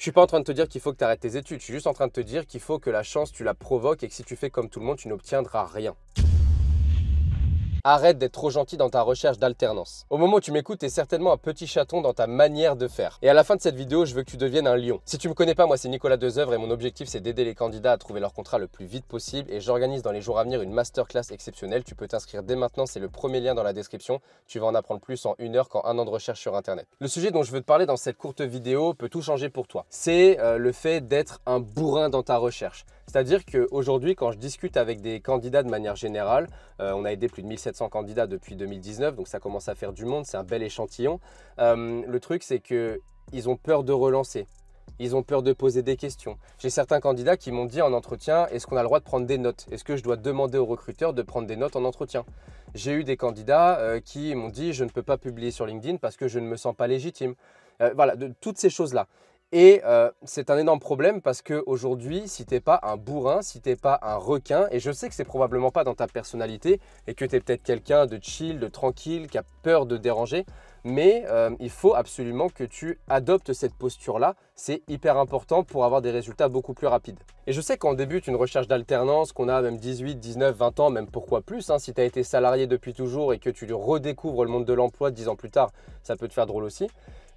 Je suis pas en train de te dire qu'il faut que tu arrêtes tes études, je suis juste en train de te dire qu'il faut que la chance, tu la provoques et que si tu fais comme tout le monde, tu n'obtiendras rien. Arrête d'être trop gentil dans ta recherche d'alternance. Au moment où tu m'écoutes, tu es certainement un petit chaton dans ta manière de faire. Et à la fin de cette vidéo, je veux que tu deviennes un lion. Si tu ne me connais pas, moi c'est Nicolas Dezeuvre et mon objectif c'est d'aider les candidats à trouver leur contrat le plus vite possible. Et j'organise dans les jours à venir une masterclass exceptionnelle. Tu peux t'inscrire dès maintenant, c'est le premier lien dans la description. Tu vas en apprendre plus en 1 heure qu'en 1 an de recherche sur internet. Le sujet dont je veux te parler dans cette courte vidéo peut tout changer pour toi. C'est le fait d'être un bourrin dans ta recherche. C'est-à-dire qu'aujourd'hui, quand je discute avec des candidats de manière générale, on a aidé plus de 1700 candidats depuis 2019, donc ça commence à faire du monde, c'est un bel échantillon. Le truc, c'est qu'ils ont peur de relancer. Ils ont peur de poser des questions. J'ai certains candidats qui m'ont dit en entretien, est-ce qu'on a le droit de prendre des notes? Est-ce que je dois demander au recruteur de prendre des notes en entretien? J'ai eu des candidats qui m'ont dit, je ne peux pas publier sur LinkedIn parce que je ne me sens pas légitime. Voilà, de toutes ces choses-là. Et c'est un énorme problème parce qu'aujourd'hui, si tu n'es pas un bourrin, si tu n'es pas un requin, et je sais que c'est probablement pas dans ta personnalité et que tu es peut-être quelqu'un de chill, de tranquille, qui a peur de déranger, mais il faut absolument que tu adoptes cette posture-là. C'est hyper important pour avoir des résultats beaucoup plus rapides. Et je sais qu'on débute une recherche d'alternance, qu'on a même 18, 19, 20 ans, même pourquoi plus. Si tu as été salarié depuis toujours et que tu redécouvres le monde de l'emploi 10 ans plus tard, ça peut te faire drôle aussi.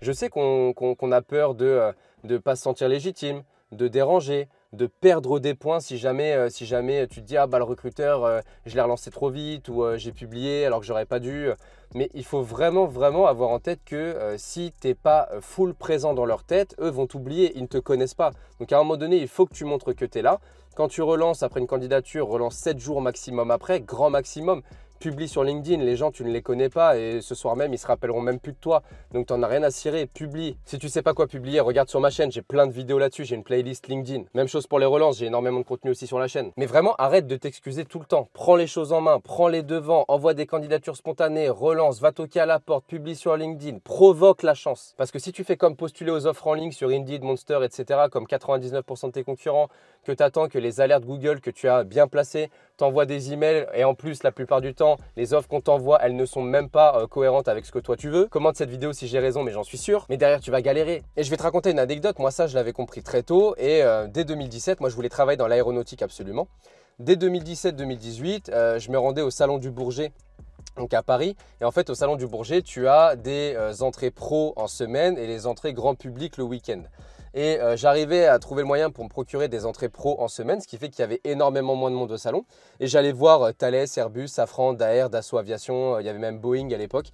Je sais qu'on a peur de ne pas se sentir légitime, de déranger, de perdre des points si jamais tu te dis « Ah bah le recruteur, je l'ai relancé trop vite » ou « J'ai publié alors que j'aurais pas dû ». Mais il faut vraiment avoir en tête que si tu n'es pas full présent dans leur tête, eux vont t'oublier, ils ne te connaissent pas. Donc à un moment donné, il faut que tu montres que tu es là. Quand tu relances après une candidature, relance 7 jours maximum après, grand maximum. Publie sur LinkedIn, les gens tu ne les connais pas et ce soir même ils se rappelleront même plus de toi, donc tu n'en as rien à cirer, publie. Si tu sais pas quoi publier, regarde sur ma chaîne, j'ai plein de vidéos là-dessus, j'ai une playlist LinkedIn. Même chose pour les relances, j'ai énormément de contenu aussi sur la chaîne. Mais vraiment arrête de t'excuser tout le temps, prends les choses en main, prends les devants, envoie des candidatures spontanées, relance, va toquer à la porte, publie sur LinkedIn, provoque la chance. Parce que si tu fais comme postuler aux offres en ligne sur Indeed, Monster, etc. comme 99% de tes concurrents, que tu attends que les alertes Google que tu as bien placées t'envoient des emails et en plus la plupart du temps les offres qu'on t'envoie elles ne sont même pas cohérentes avec ce que toi tu veux. Commente cette vidéo si j'ai raison, mais j'en suis sûr. Mais derrière tu vas galérer. Et je vais te raconter une anecdote, moi ça je l'avais compris très tôt et dès 2017, moi je voulais travailler dans l'aéronautique absolument. Dès 2017-2018, je me rendais au Salon du Bourget, donc à Paris, et en fait au Salon du Bourget tu as des entrées pro en semaine et les entrées grand public le week-end. Et j'arrivais à trouver le moyen pour me procurer des entrées pro en semaine, ce qui fait qu'il y avait énormément moins de monde au salon. Et j'allais voir Thales, Airbus, Safran, Daher, Dassault Aviation, il y avait même Boeing à l'époque,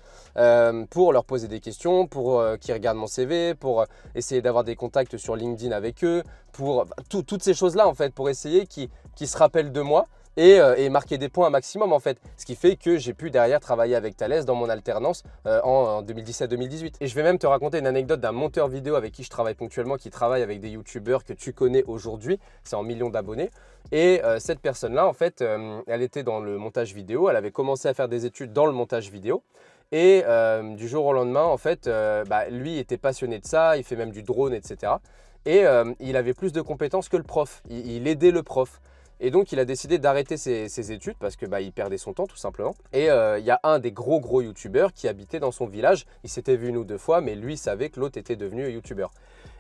pour leur poser des questions, pour qu'ils regardent mon CV, pour essayer d'avoir des contacts sur LinkedIn avec eux, pour toutes ces choses-là en fait, pour essayer qu'ils se rappellent de moi. Et marquer des points un maximum en fait. Ce qui fait que j'ai pu derrière travailler avec Thales dans mon alternance en 2017-2018. Et je vais même te raconter une anecdote d'un monteur vidéo avec qui je travaille ponctuellement, qui travaille avec des youtubeurs que tu connais aujourd'hui. C'est en millions d'abonnés. Et cette personne-là, en fait, elle était dans le montage vidéo. Elle avait commencé à faire des études dans le montage vidéo. Et du jour au lendemain, en fait, lui était passionné de ça. Il fait même du drone, etc. Et il avait plus de compétences que le prof. Il aidait le prof. Et donc, il a décidé d'arrêter ses études parce que il perdait son temps tout simplement. Et il y a un des gros youtubeurs qui habitait dans son village. Il s'était vu 1 ou 2 fois, mais lui savait que l'autre était devenu youtubeur.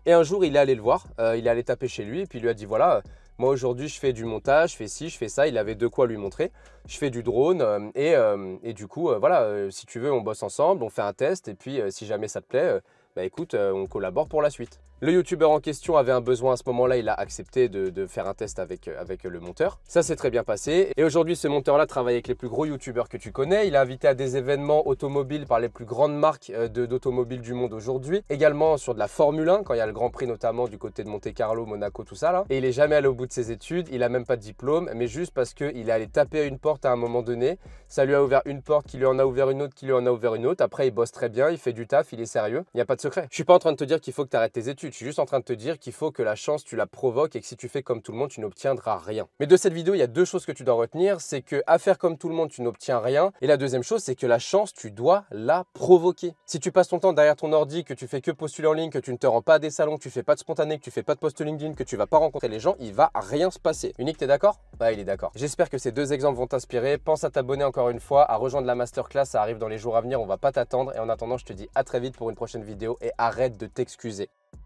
Et un jour, il est allé le voir, il est allé taper chez lui et puis il lui a dit voilà, moi aujourd'hui je fais du montage, je fais ci, je fais ça. Il avait de quoi lui montrer. Je fais du drone et du coup, voilà, si tu veux, on bosse ensemble, on fait un test et puis si jamais ça te plaît, écoute, on collabore pour la suite. Le youtubeur en question avait un besoin à ce moment-là, il a accepté de faire un test avec le monteur. Ça s'est très bien passé et aujourd'hui ce monteur-là travaille avec les plus gros youtubeurs que tu connais. Il est invité à des événements automobiles par les plus grandes marques d'automobiles du monde aujourd'hui. Également sur de la Formule 1 quand il y a le Grand Prix notamment du côté de Monte-Carlo, Monaco, tout ça là. Et il n'est jamais allé au bout de ses études, il n'a même pas de diplôme, mais juste parce qu'il est allé taper à une porte à un moment donné. Ça lui a ouvert une porte, qui lui en a ouvert une autre, qui lui en a ouvert une autre. Après il bosse très bien, il fait du taf, il est sérieux. Il n'y a pas de secret. Je suis pas en train de te dire qu'il faut que tu arrêtes tes études. Je suis juste en train de te dire qu'il faut que la chance, tu la provoques et que si tu fais comme tout le monde, tu n'obtiendras rien. Mais de cette vidéo, il y a 2 choses que tu dois retenir. C'est que à faire comme tout le monde, tu n'obtiens rien. Et la deuxième chose, c'est que la chance, tu dois la provoquer. Si tu passes ton temps derrière ton ordi, que tu fais que postuler en ligne, que tu ne te rends pas à des salons, que tu fais pas de spontané, que tu fais pas de post LinkedIn, que tu vas pas rencontrer les gens, il va rien se passer. Unique, t'es d'accord? Ouais, il est d'accord. J'espère que ces 2 exemples vont t'inspirer. Pense à t'abonner encore une fois, à rejoindre la masterclass. Ça arrive dans les jours à venir. On va pas t'attendre. Et en attendant, je te dis à très vite pour une prochaine vidéo et arrête de t'excuser.